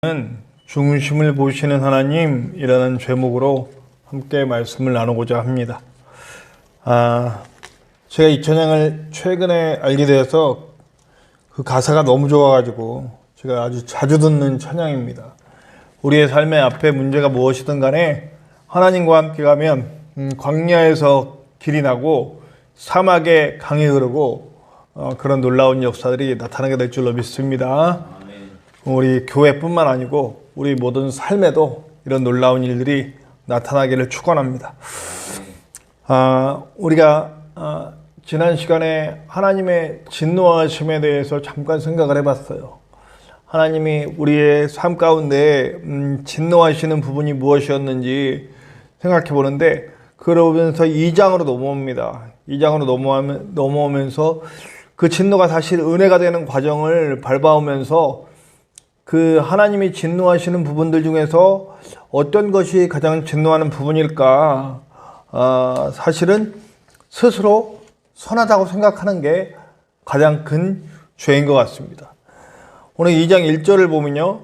는 중심을 보시는 하나님이라는 제목으로 함께 말씀을 나누고자 합니다. 제가 이 찬양을 최근에 알게 되어서 그 가사가 너무 좋아가지고 제가 아주 자주 듣는 찬양입니다. 우리의 삶의 앞에 문제가 무엇이든 간에 하나님과 함께 가면 광야에서 길이 나고 사막에 강이 흐르고 그런 놀라운 역사들이 나타나게 될 줄로 믿습니다. 우리 교회뿐만 아니고 우리 모든 삶에도 이런 놀라운 일들이 나타나기를 축원합니다. 우리가 지난 시간에 하나님의 진노하심에 대해서 잠깐 생각을 해봤어요. 하나님이 우리의 삶 가운데 진노하시는 부분이 무엇이었는지 생각해 보는데, 그러면서 2장으로 넘어옵니다. 2장으로 넘어오면서 그 진노가 사실 은혜가 되는 과정을 밟아오면서 그 하나님이 진노하시는 부분들 중에서 어떤 것이 가장 진노하는 부분일까? 사실은 스스로 선하다고 생각하는 게 가장 큰 죄인 것 같습니다. 오늘 2장 1절을 보면요.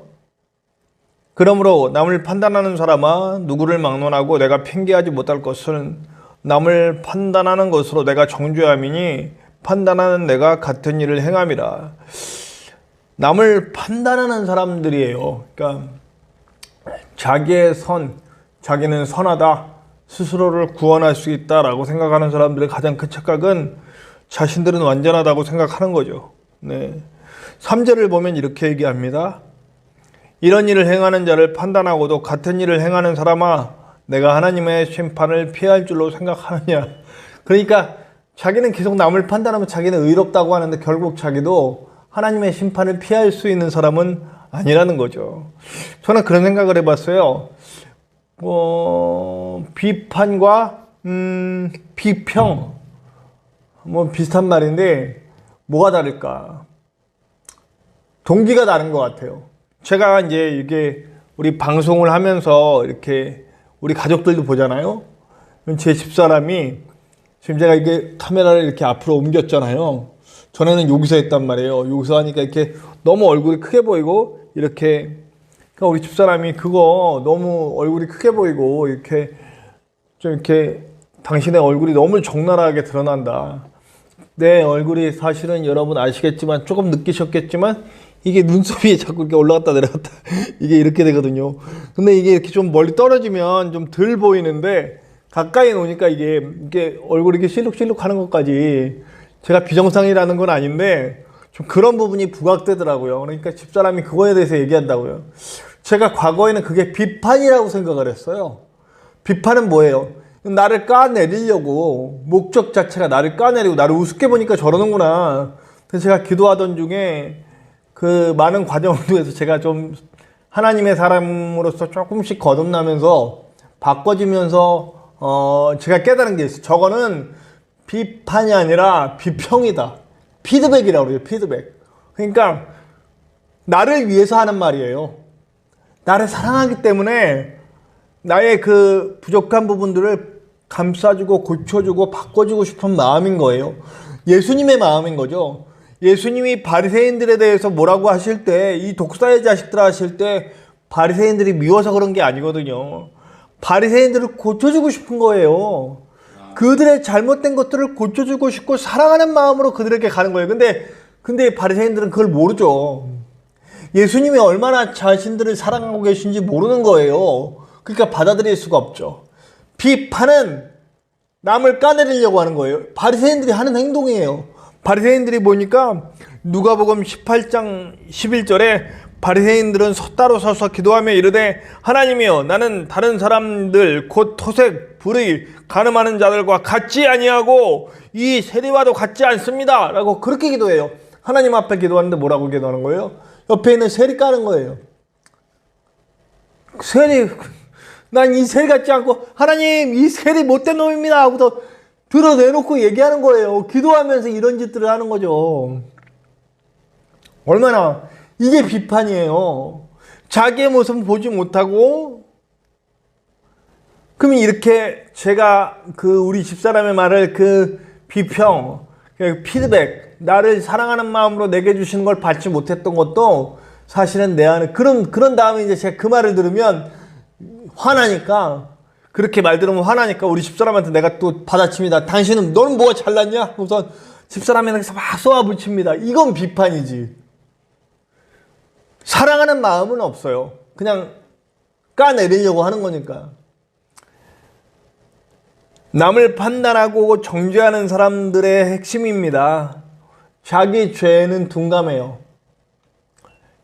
그러므로 남을 판단하는 사람아, 누구를 막론하고 내가 핑계하지 못할 것은 남을 판단하는 것으로 내가 정죄함이니 판단하는 내가 같은 일을 행함이라. 남을 판단하는 사람들이에요. 그러니까 자기의 자기는 선하다, 스스로를 구원할 수 있다라고 생각하는 사람들의 가장 큰 착각은 자신들은 완전하다고 생각하는 거죠. 네. 3절을 보면 이렇게 얘기합니다. 이런 일을 행하는 자를 판단하고도 같은 일을 행하는 사람아, 내가 하나님의 심판을 피할 줄로 생각하느냐. 그러니까 자기는 계속 남을 판단하면 자기는 의롭다고 하는데 결국 자기도 하나님의 심판을 피할 수 있는 사람은 아니라는 거죠. 저는 그런 생각을 해봤어요. 비판과 비평 비슷한 말인데 뭐가 다를까? 동기가 다른 것 같아요. 제가 이제 이게 우리 방송을 하면서 이렇게 우리 가족들도 보잖아요. 제 집사람이 지금 제가 이게 카메라를 이렇게 앞으로 옮겼잖아요. 전에는 여기서 했단 말이에요. 여기서 하니까 이렇게 너무 얼굴이 크게 보이고, 이렇게, 그러니까 우리 집사람이 그거 너무 얼굴이 크게 보이고, 이렇게, 좀 이렇게, 당신의 얼굴이 너무 적나라하게 드러난다. 내 얼굴이 사실은 여러분 아시겠지만, 조금 느끼셨겠지만, 이게 눈썹이 자꾸 이렇게 올라갔다 내려갔다, 이게 이렇게 되거든요. 근데 이게 이렇게 좀 멀리 떨어지면 좀 덜 보이는데, 가까이 놓으니까 이게 얼굴이 이렇게 실룩실룩 하는 것까지, 제가 비정상이라는 건 아닌데 좀 그런 부분이 부각되더라고요. 그러니까 집사람이 그거에 대해서 얘기한다고요. 제가 과거에는 그게 비판이라고 생각을 했어요. 비판은 뭐예요? 나를 까내리려고, 목적 자체가 나를 까내리고 나를 우습게 보니까 저러는구나. 그래서 제가 기도하던 중에 그 많은 과정을 통해서 제가 좀 하나님의 사람으로서 조금씩 거듭나면서 바꿔지면서 제가 깨달은 게 있어요. 저거는 비판이 아니라 비평이다. 피드백이라고 그래요. 피드백. 그러니까 나를 위해서 하는 말이에요. 나를 사랑하기 때문에 나의 그 부족한 부분들을 감싸주고 고쳐주고 바꿔주고 싶은 마음인 거예요. 예수님의 마음인 거죠. 예수님이 바리새인들에 대해서 뭐라고 하실 때, 이 독사의 자식들 하실 때 바리새인들이 미워서 그런 게 아니거든요. 바리새인들을 고쳐주고 싶은 거예요. 그들의 잘못된 것들을 고쳐주고 싶고 사랑하는 마음으로 그들에게 가는 거예요. 근데 바리새인들은 그걸 모르죠. 예수님이 얼마나 자신들을 사랑하고 계신지 모르는 거예요. 그러니까 받아들일 수가 없죠. 비판은 남을 까내리려고 하는 거예요. 바리새인들이 하는 행동이에요. 바리새인들이 보니까 누가복음 18장 11절에 바리새인들은 따로 서서 기도하며 이르되, 하나님이여, 나는 다른 사람들 곧 토색, 불의, 간음하는 자들과 같지 아니하고 이 세리와도 같지 않습니다 라고 그렇게 기도해요. 하나님 앞에 기도하는데 뭐라고 기도하는 거예요? 옆에 있는 세리 까는 거예요. 세리, 난 이 세리 같지 않고, 하나님 이 세리 못된 놈입니다 하고서 드러내놓고 얘기하는 거예요. 기도하면서 이런 짓들을 하는 거죠. 얼마나 이게 비판이에요. 자기의 모습을 보지 못하고. 그러면 이렇게 제가 우리 집사람의 말을 비평, 피드백, 나를 사랑하는 마음으로 내게 주시는 걸 받지 못했던 것도 사실은 내 안에 그런 다음에 이제 제가 그 말을 들으면 화나니까, 그렇게 말 들으면 화나니까 우리 집사람한테 내가 또 받아칩니다. 당신은 너는 뭐가 잘났냐? 우선 집사람에게서 막 쏘아붙입니다. 이건 비판이지. 사랑하는 마음은 없어요. 그냥 까내리려고 하는 거니까. 남을 판단하고 정죄하는 사람들의 핵심입니다. 자기 죄는 둔감해요.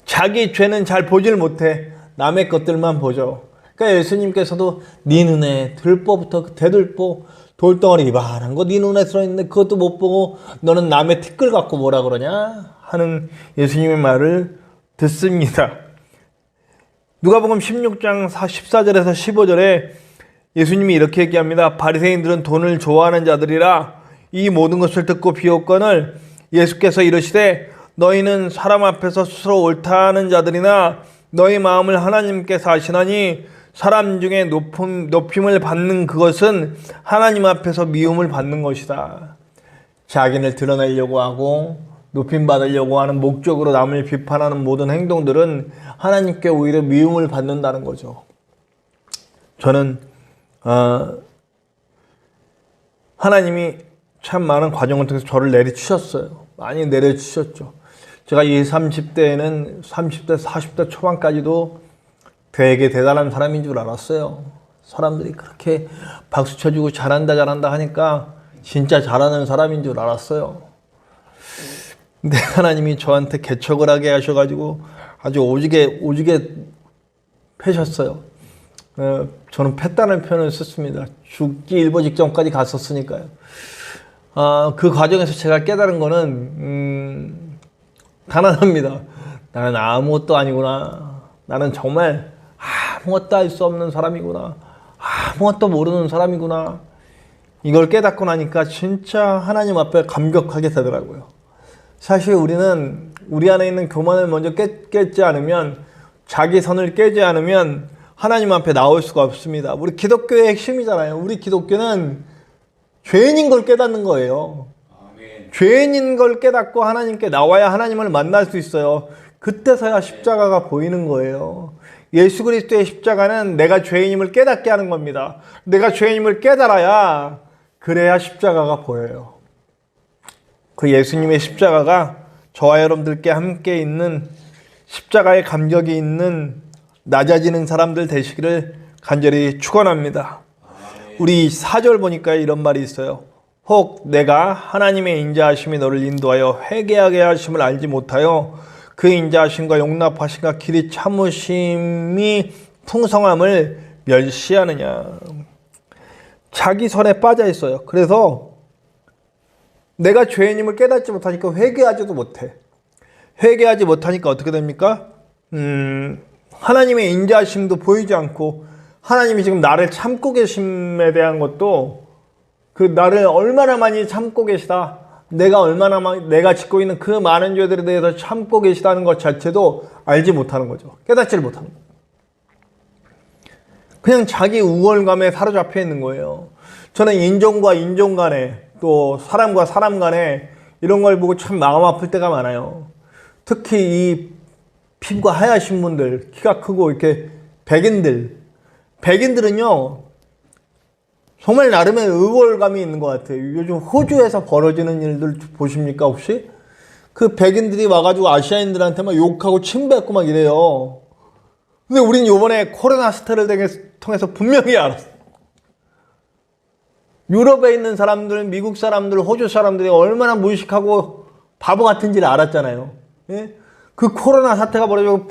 자기 죄는 잘 보질 못해. 남의 것들만 보죠. 그러니까 예수님께서도 네 눈에 들보부터 대들보 돌덩어리 이만한 거 네 눈에 들어있는데 그것도 못 보고 너는 남의 티끌 갖고 뭐라 그러냐 하는 예수님의 말을 듣습니다. 누가복음 16장 14절에서 15절에 예수님이 이렇게 얘기합니다. 바리새인들은 돈을 좋아하는 자들이라 이 모든 것을 듣고 비웃거늘 예수께서 이르시되 너희는 사람 앞에서 스스로 옳다는 자들이나 너희 마음을 하나님께서 아시나니 사람 중에 높임을 받는 그것은 하나님 앞에서 미움을 받는 것이다. 자기를 드러내려고 하고 높임 받으려고 하는 목적으로 남을 비판하는 모든 행동들은 하나님께 오히려 미움을 받는다는 거죠. 저는 하나님이 참 많은 과정을 통해서 저를 내려주셨어요. 많이 내려주셨죠. 제가 이 30대에는 30대, 40대 초반까지도 되게 대단한 사람인 줄 알았어요. 사람들이 그렇게 박수 쳐주고 잘한다 하니까 진짜 잘하는 사람인 줄 알았어요. 근데 하나님이 저한테 개척을 하게 하셔가지고 아주 오지게 패셨어요. 저는 팼다는 표현을 썼습니다. 죽기 일보 직전까지 갔었으니까요. 그 과정에서 제가 깨달은 거는 가난합니다. 나는 아무것도 아니구나. 나는 정말 아무것도 할 수 없는 사람이구나. 아무것도 모르는 사람이구나. 이걸 깨닫고 나니까 진짜 하나님 앞에 감격하게 되더라고요. 사실 우리는 우리 안에 있는 교만을 먼저 깨지 않으면, 자기 선을 깨지 않으면 하나님 앞에 나올 수가 없습니다. 우리 기독교의 핵심이잖아요. 우리 기독교는 죄인인 걸 깨닫는 거예요. 아멘. 죄인인 걸 깨닫고 하나님께 나와야 하나님을 만날 수 있어요. 그때서야 십자가가 보이는 거예요. 예수 그리스도의 십자가는 내가 죄인임을 깨닫게 하는 겁니다. 내가 죄인임을 깨달아야, 그래야 십자가가 보여요. 그 예수님의 십자가가 저와 여러분들께 함께 있는, 십자가의 감격이 있는 낮아지는 사람들 되시기를 간절히 축원합니다. 우리 4절 보니까 이런 말이 있어요. 혹 내가 하나님의 인자하심이 너를 인도하여 회개하게 하심을 알지 못하여 그 인자하심과 용납하심과 길이 참으심이 풍성함을 멸시하느냐. 자기 선에 빠져 있어요. 그래서 내가 죄인임을 깨닫지 못하니까 회개하지도 못해. 회개하지 못하니까 어떻게 됩니까? 하나님의 인자하심도 보이지 않고, 하나님이 지금 나를 참고 계심에 대한 것도, 그 나를 얼마나 많이 참고 계시다, 내가 짓고 있는 그 많은 죄들에 대해서 참고 계시다는 것 자체도 알지 못하는 거죠. 깨닫지를 못하는 거예요. 그냥 자기 우월감에 사로잡혀 있는 거예요. 저는 인종과 인종 간에, 또 사람과 사람 간에 이런 걸 보고 참 마음 아플 때가 많아요. 특히 이 피부가 하얗신 분들, 키가 크고 이렇게 백인들은요 정말 나름의 우월감이 있는 것 같아요. 요즘 호주에서 벌어지는 일들 보십니까 혹시? 그 백인들이 와가지고 아시아인들한테 막 욕하고 침뱉고 막 이래요. 근데 우린 요번에 코로나 사태를 통해서 분명히 알았어. 유럽에 있는 사람들, 미국 사람들, 호주 사람들이 얼마나 무식하고 바보 같은지를 알았잖아요. 예? 그 코로나 사태가 벌어지고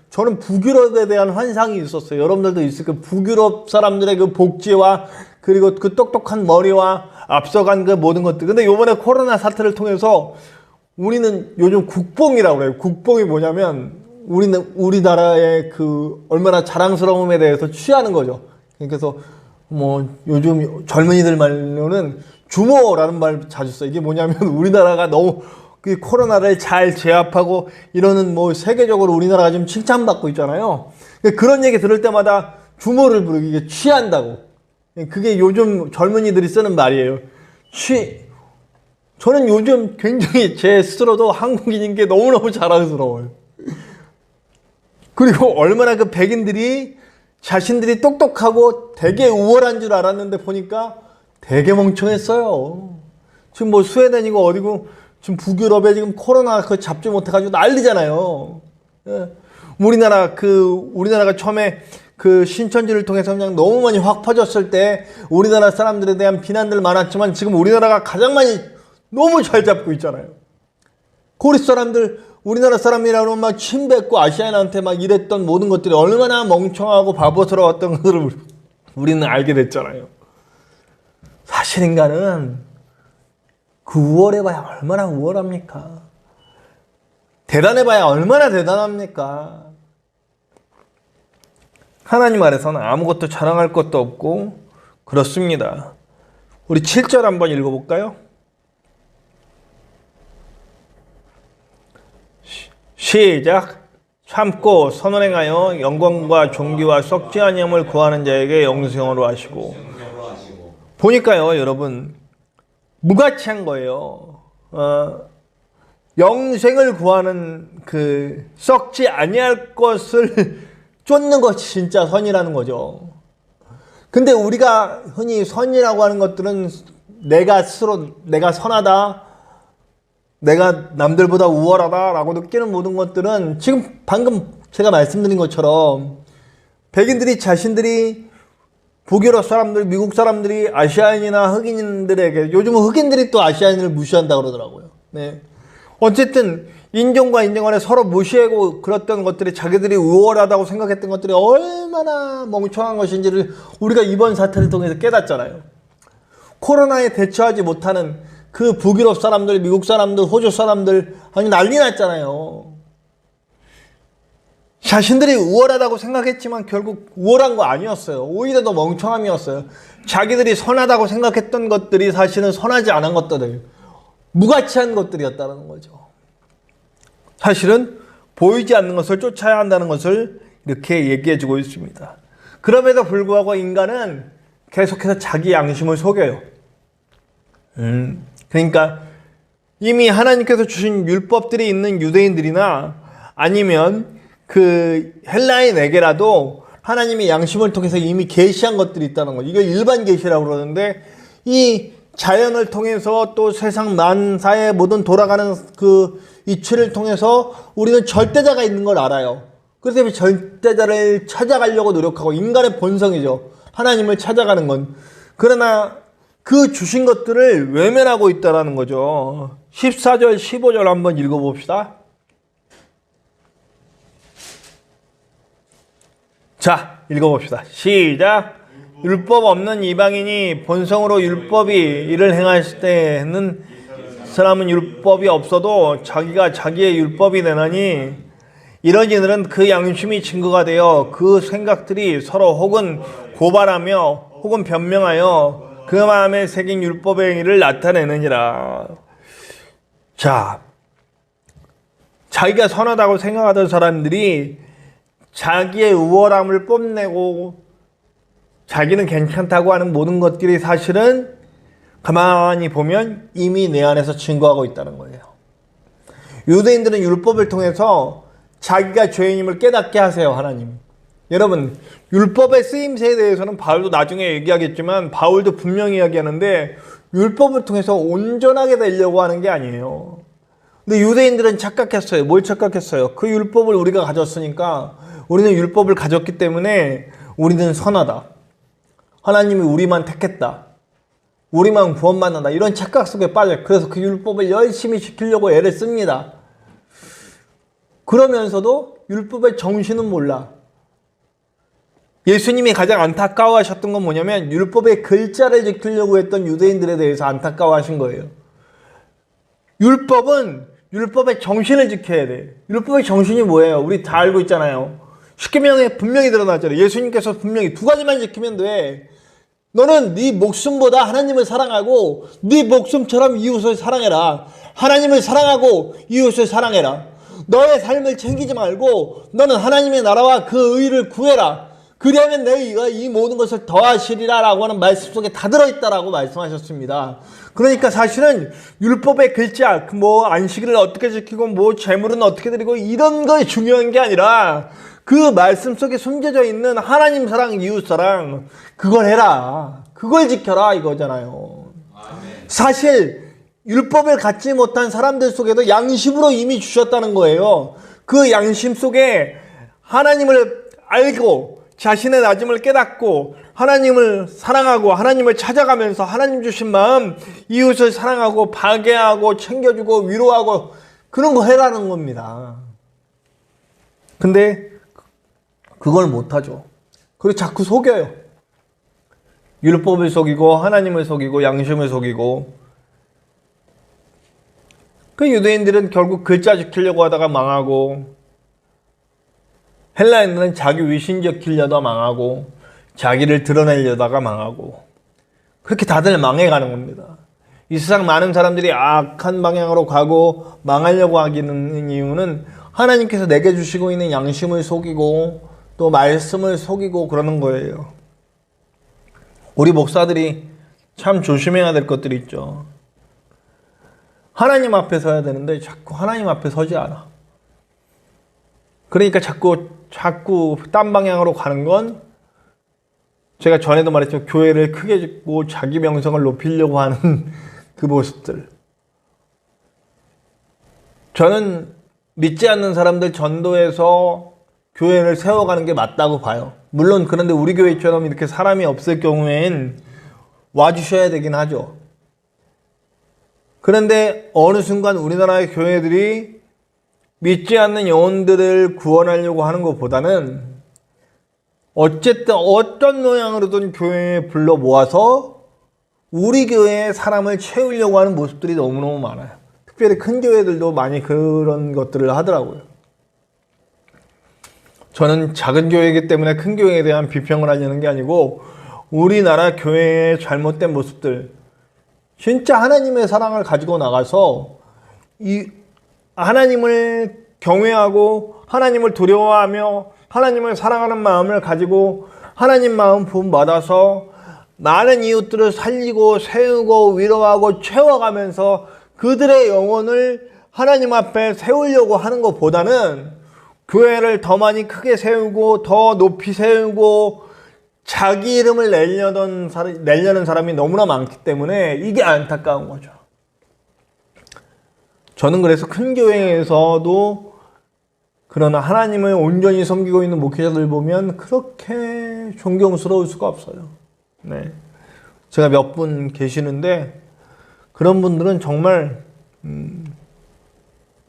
저는 북유럽에 대한 환상이 있었어요. 여러분들도 있을 거예요. 북유럽 사람들의 그 복지와 그리고 그 똑똑한 머리와 앞서간 그 모든 것들. 근데 요번에 코로나 사태를 통해서 우리는 요즘 국뽕이라고 그래요. 국뽕이 뭐냐면 우리나라의 그 얼마나 자랑스러움에 대해서 취하는 거죠. 그래서 뭐 요즘 젊은이들 말로는 주모라는 말 자주 써요. 이게 뭐냐면 우리나라가 너무 그 코로나를 잘 제압하고 이러는 뭐 세계적으로 우리나라가 지금 칭찬받고 있잖아요. 그런 얘기 들을 때마다 주모를 부르기, 취한다고. 그게 요즘 젊은이들이 쓰는 말이에요. 저는 요즘 굉장히 제 스스로도 한국인인 게 너무너무 자랑스러워요. 그리고 얼마나 그 백인들이 자신들이 똑똑하고 되게 우월한 줄 알았는데 보니까 되게 멍청했어요. 지금 뭐 스웨덴이고 어디고 지금 북유럽에 지금 코로나 그 잡지 못해가지고 난리잖아요. 예. 우리나라가 처음에 그 신천지를 통해서 그냥 너무 많이 확 퍼졌을 때 우리나라 사람들에 대한 비난들 많았지만 지금 우리나라가 가장 많이 너무 잘 잡고 있잖아요. 고리 사람들, 우리나라 사람이라고 막 침뱉고 아시아인한테 막 이랬던 모든 것들이 얼마나 멍청하고 바보스러웠던 것을 우리는 알게 됐잖아요. 사실 인간은 그 우월해봐야 얼마나 우월합니까? 대단해봐야 얼마나 대단합니까? 하나님 아래서는 아무것도 자랑할 것도 없고 그렇습니다. 우리 7절 한번 읽어볼까요? 시작. 참고 선언행하여 영광과 존귀와 썩지 아니함을 구하는 자에게 영생으로 하시고. 보니까요 여러분 무가치한 거예요. 영생을 구하는 그 썩지 아니할 것을 쫓는 것이 진짜 선이라는 거죠. 근데 우리가 흔히 선이라고 하는 것들은 내가 스스로 내가 선하다, 내가 남들보다 우월하다라고 느끼는 모든 것들은 지금 방금 제가 말씀드린 것처럼 백인들이 자신들이 북유럽 사람들, 미국 사람들이 아시아인이나 흑인들에게, 요즘은 흑인들이 또 아시아인을 무시한다고 그러더라고요. 네. 어쨌든 인종과 인종 간에 서로 무시하고 그랬던 것들이 자기들이 우월하다고 생각했던 것들이 얼마나 멍청한 것인지를 우리가 이번 사태를 통해서 깨닫잖아요. 코로나에 대처하지 못하는 그 북유럽 사람들, 미국 사람들, 호주 사람들 아니 난리 났잖아요. 자신들이 우월하다고 생각했지만 결국 우월한 거 아니었어요. 오히려 더 멍청함이었어요. 자기들이 선하다고 생각했던 것들이 사실은 선하지 않은 것들, 무가치한 것들이었다는 거죠. 사실은 보이지 않는 것을 쫓아야 한다는 것을 이렇게 얘기해주고 있습니다. 그럼에도 불구하고 인간은 계속해서 자기 양심을 속여요. 그러니까 이미 하나님께서 주신 율법들이 있는 유대인들이나 아니면 그 헬라인에게라도 하나님의 양심을 통해서 이미 계시한 것들이 있다는 거죠. 이걸 일반 계시라고 그러는데 이 자연을 통해서 또 세상 만사의 모든 돌아가는 그 이치를 통해서 우리는 절대자가 있는 걸 알아요. 그래서 절대자를 찾아가려고 노력하고 인간의 본성이죠. 하나님을 찾아가는 건. 그러나 그 주신 것들을 외면하고 있다는 거죠. 14절, 15절 한번 읽어봅시다. 자, 읽어봅시다. 시작. 율법 없는 이방인이 본성으로 율법이 이를 행할 때는 사람은 율법이 없어도 자기가 자기의 율법이 되나니 이런 이들은 그 양심이 증거가 되어 그 생각들이 서로 혹은 고발하며 혹은 변명하여 그 마음에 새긴 율법의 행위를 나타내느니라. 자, 자기가 선하다고 생각하던 사람들이 자기의 우월함을 뽐내고 자기는 괜찮다고 하는 모든 것들이 사실은 가만히 보면 이미 내 안에서 증거하고 있다는 거예요. 유대인들은 율법을 통해서 자기가 죄인임을 깨닫게 하세요, 하나님. 여러분, 율법의 쓰임새에 대해서는 바울도 나중에 얘기하겠지만 바울도 분명히 이야기하는데 율법을 통해서 온전하게 되려고 하는 게 아니에요. 근데 유대인들은 착각했어요. 뭘 착각했어요? 그 율법을 우리가 가졌으니까 우리는 율법을 가졌기 때문에 우리는 선하다. 하나님이 우리만 택했다. 우리만 구원받는다. 이런 착각 속에 빠져요. 그래서 그 율법을 열심히 지키려고 애를 씁니다. 그러면서도 율법의 정신은 몰라. 예수님이 가장 안타까워하셨던 건 뭐냐면 율법의 글자를 지키려고 했던 유대인들에 대해서 안타까워하신 거예요. 율법은 율법의 정신을 지켜야 돼. 율법의 정신이 뭐예요? 우리 다 알고 있잖아요. 십계명에 분명히 드러났잖아요. 예수님께서 분명히 두 가지만 지키면 돼. 너는 네 목숨보다 하나님을 사랑하고 네 목숨처럼 이웃을 사랑해라. 하나님을 사랑하고 이웃을 사랑해라. 너의 삶을 챙기지 말고 너는 하나님의 나라와 그 의를 구해라. 그리하면 내가 이 모든 것을 더하시리라 라고 하는 말씀 속에 다 들어있다라고 말씀하셨습니다. 그러니까 사실은 율법의 글자, 뭐 안식일을 어떻게 지키고 뭐 재물은 어떻게 드리고 이런 게 중요한 게 아니라 그 말씀 속에 숨겨져 있는 하나님 사랑, 이웃 사랑, 그걸 해라. 그걸 지켜라 이거잖아요. 사실 율법을 갖지 못한 사람들 속에도 양심으로 이미 주셨다는 거예요. 그 양심 속에 하나님을 알고 자신의 낮음을 깨닫고 하나님을 사랑하고 하나님을 찾아가면서 하나님 주신 마음, 이웃을 사랑하고 파괴하고 챙겨주고 위로하고 그런 거 해라는 겁니다. 근데 그걸 못하죠. 그리고 자꾸 속여요. 율법을 속이고 하나님을 속이고 양심을 속이고. 그 유대인들은 결국 글자 지키려고 하다가 망하고, 헬라인들은 자기 위신 지키려다 망하고, 자기를 드러내려다가 망하고, 그렇게 다들 망해가는 겁니다. 이 세상 많은 사람들이 악한 방향으로 가고 망하려고 하기는 이유는 하나님께서 내게 주시고 있는 양심을 속이고 또 말씀을 속이고 그러는 거예요. 우리 목사들이 참 조심해야 될 것들이 있죠. 하나님 앞에 서야 되는데 자꾸 하나님 앞에 서지 않아. 그러니까 자꾸 딴 방향으로 가는 건, 제가 전에도 말했죠. 교회를 크게 짓고 자기 명성을 높이려고 하는 그 모습들. 저는 믿지 않는 사람들 전도해서 교회를 세워가는 게 맞다고 봐요. 물론 그런데 우리 교회처럼 이렇게 사람이 없을 경우엔 와주셔야 되긴 하죠. 그런데 어느 순간 우리나라의 교회들이 믿지 않는 영혼들을 구원하려고 하는 것보다는 어쨌든 어떤 모양으로든 교회에 불러 모아서 우리 교회에 사람을 채우려고 하는 모습들이 너무너무 많아요. 특별히 큰 교회들도 많이 그런 것들을 하더라고요. 저는 작은 교회이기 때문에 큰 교회에 대한 비평을 하려는 게 아니고, 우리나라 교회의 잘못된 모습들, 진짜 하나님의 사랑을 가지고 나가서 이 하나님을 경외하고 하나님을 두려워하며 하나님을 사랑하는 마음을 가지고 하나님 마음 부음 받아서 많은 이웃들을 살리고 세우고 위로하고 채워가면서 그들의 영혼을 하나님 앞에 세우려고 하는 것보다는 교회를 더 많이 크게 세우고 더 높이 세우고 자기 이름을 내려는 사람이 너무나 많기 때문에 이게 안타까운 거죠. 저는 그래서 큰 교회에서도 그러나 하나님을 온전히 섬기고 있는 목회자들 보면 그렇게 존경스러울 수가 없어요. 네. 제가 몇 분 계시는데 그런 분들은 정말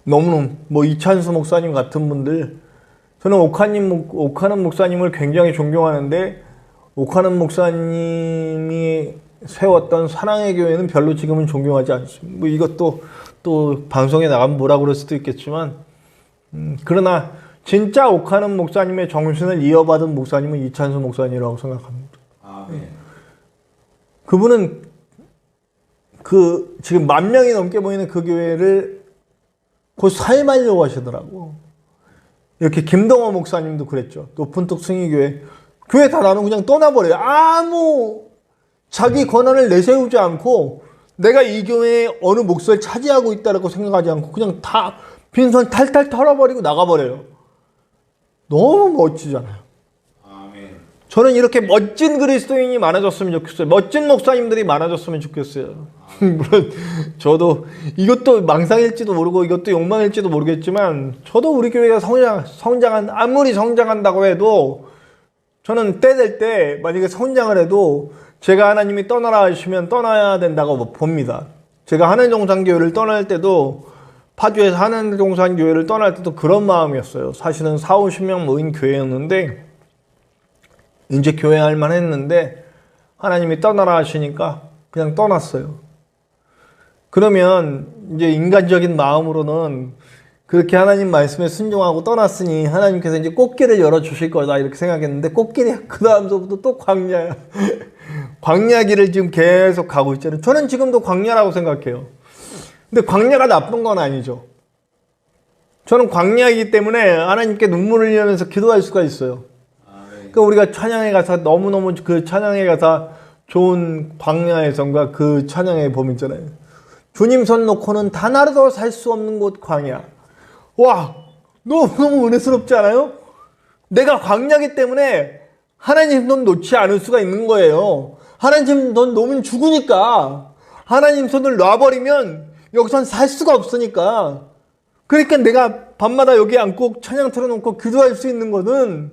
너무너무 이찬수 목사님 같은 분들, 저는 오카는 목사님을 굉장히 존경하는데 오카는 목사님이 세웠던 사랑의 교회는 별로 지금은 존경하지 않습니다. 이것도 또 방송에 나가면 뭐라 그럴 수도 있겠지만, 그러나 진짜 오카는 목사님의 정신을 이어받은 목사님은 이찬수 목사님이라고 생각합니다. 네. 그분은 지금 10,000명이 넘게 모이는 그 교회를 곧 사임하려고 하시더라고. 이렇게 김동호 목사님도 그랬죠. 높은톡 승희교회. 교회 다 나는 그냥 떠나버려요. 아무 자기 권한을 내세우지 않고 내가 이 교회에 어느 몫을 차지하고 있다고 생각하지 않고 그냥 다 빈손 탈탈 털어버리고 나가버려요. 너무 멋지잖아요. 아멘. 저는 이렇게 멋진 그리스도인이 많아졌으면 좋겠어요. 멋진 목사님들이 많아졌으면 좋겠어요. 물론 저도 이것도 망상일지도 모르고 이것도 욕망일지도 모르겠지만, 저도 우리 교회가 아무리 성장한다고 해도 저는 때 될 때 만약에 성장을 해도 제가 하나님이 떠나라 하시면 떠나야 된다고 봅니다. 제가 하늘종산교회를 떠날 때도, 파주에서 하늘종산교회를 떠날 때도 그런 마음이었어요. 사실은 40-50명 모인 교회였는데 이제 교회 할 만했는데 하나님이 떠나라 하시니까 그냥 떠났어요. 그러면 이제 인간적인 마음으로는 그렇게 하나님 말씀에 순종하고 떠났으니 하나님께서 이제 꽃길을 열어주실 거다 이렇게 생각했는데, 꽃길이 그 다음부터 또 광야야. 광야 길을 지금 계속 가고 있잖아요. 저는 지금도 광야라고 생각해요. 근데 광야가 나쁜 건 아니죠. 저는 광야이기 때문에 하나님께 눈물을 흘리면서 기도할 수가 있어요. 그러니까 우리가 찬양에 가서 너무너무 그 찬양에 가서 좋은 광야의 성과 그 찬양의 봄 있잖아요. 주님 손 놓고는 단 하루도 살 수 없는 곳 광야. 와, 너무너무 은혜스럽지 않아요? 내가 광야기 때문에 하나님 손 놓지 않을 수가 있는 거예요. 하나님 손 놓으면 죽으니까. 하나님 손을 놔버리면 여기선 살 수가 없으니까. 그러니까 내가 밤마다 여기 앉고 찬양 틀어놓고 기도할 수 있는 것은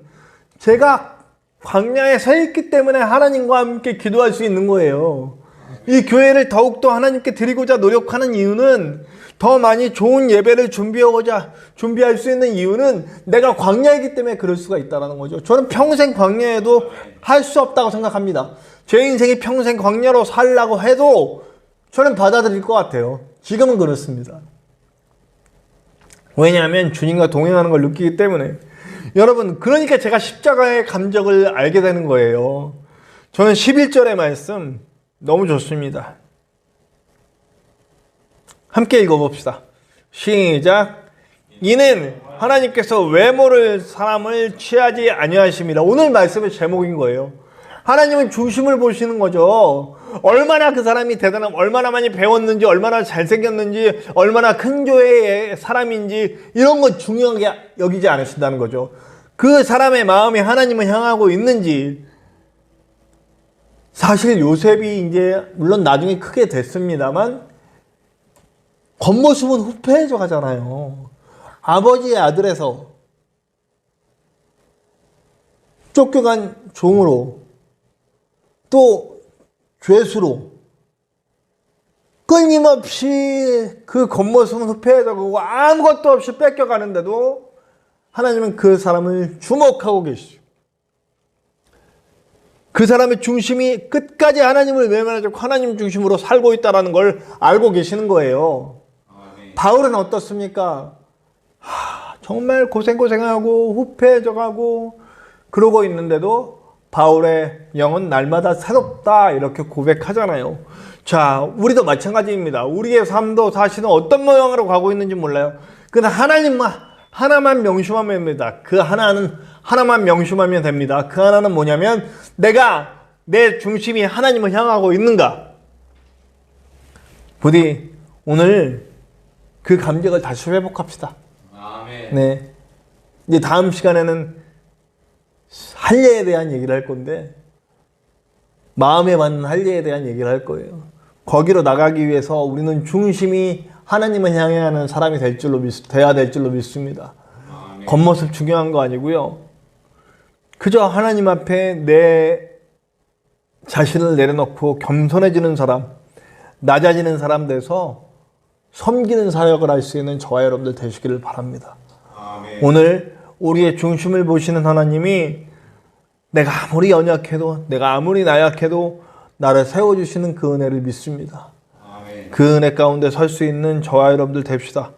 제가 광야에 서 있기 때문에 하나님과 함께 기도할 수 있는 거예요. 이 교회를 더욱더 하나님께 드리고자 노력하는 이유는, 더 많이 좋은 예배를 준비할 수 있는 이유는 내가 광야이기 때문에 그럴 수가 있다는 거죠. 저는 평생 광야에도 할 수 없다고 생각합니다. 제 인생이 평생 광야로 살라고 해도 저는 받아들일 것 같아요. 지금은 그렇습니다. 왜냐하면 주님과 동행하는 걸 느끼기 때문에. 여러분, 그러니까 제가 십자가의 감정을 알게 되는 거예요. 저는 11절의 말씀 너무 좋습니다. 함께 읽어봅시다. 시작. 이는 하나님께서 외모를 사람을 취하지 아니하심이라. 오늘 말씀의 제목인 거예요. 하나님은 중심을 보시는 거죠. 얼마나 그 사람이 대단함, 얼마나 많이 배웠는지, 얼마나 잘생겼는지, 얼마나 큰 교회의 사람인지 이런 거 중요하게 여기지 않으신다는 거죠. 그 사람의 마음이 하나님을 향하고 있는지. 사실 요셉이 이제 물론 나중에 크게 됐습니다만 겉모습은 후패해져 가잖아요. 아버지의 아들에서 쫓겨간 종으로, 또 죄수로 끊임없이 그 겉모습은 후패해져가고 아무것도 없이 뺏겨가는데도 하나님은 그 사람을 주목하고 계시죠. 그 사람의 중심이 끝까지 하나님을 외면하지 않고 하나님 중심으로 살고 있다는 걸 알고 계시는 거예요. 바울은 어떻습니까? 정말 고생하고 후패해져가고 그러고 있는데도 바울의 영은 날마다 새롭다 이렇게 고백하잖아요. 자, 우리도 마찬가지입니다. 우리의 삶도 사실은 어떤 모양으로 가고 있는지 몰라요. 그러나 하나만 명심하면 됩니다. 그 하나만 명심하면 됩니다. 그 하나는 뭐냐면 내 중심이 하나님을 향하고 있는가. 부디 오늘 그 감격을 다시 회복합시다. 아멘. 네. 이제 다음 시간에는 할례에 대한 얘기를 할 건데, 마음에 맞는 할례에 대한 얘기를 할 거예요. 거기로 나가기 위해서 우리는 중심이 하나님을 향해 하는 사람이 돼야 될 줄로 믿습니다. 아멘. 겉모습 중요한 거 아니고요. 그저 하나님 앞에 내 자신을 내려놓고 겸손해지는 사람, 낮아지는 사람 돼서 섬기는 사역을 할 수 있는 저와 여러분들 되시기를 바랍니다. 아멘. 오늘 우리의 중심을 보시는 하나님이 내가 아무리 연약해도, 내가 아무리 나약해도 나를 세워주시는 그 은혜를 믿습니다. 아멘. 그 은혜 가운데 설 수 있는 저와 여러분들 됩시다.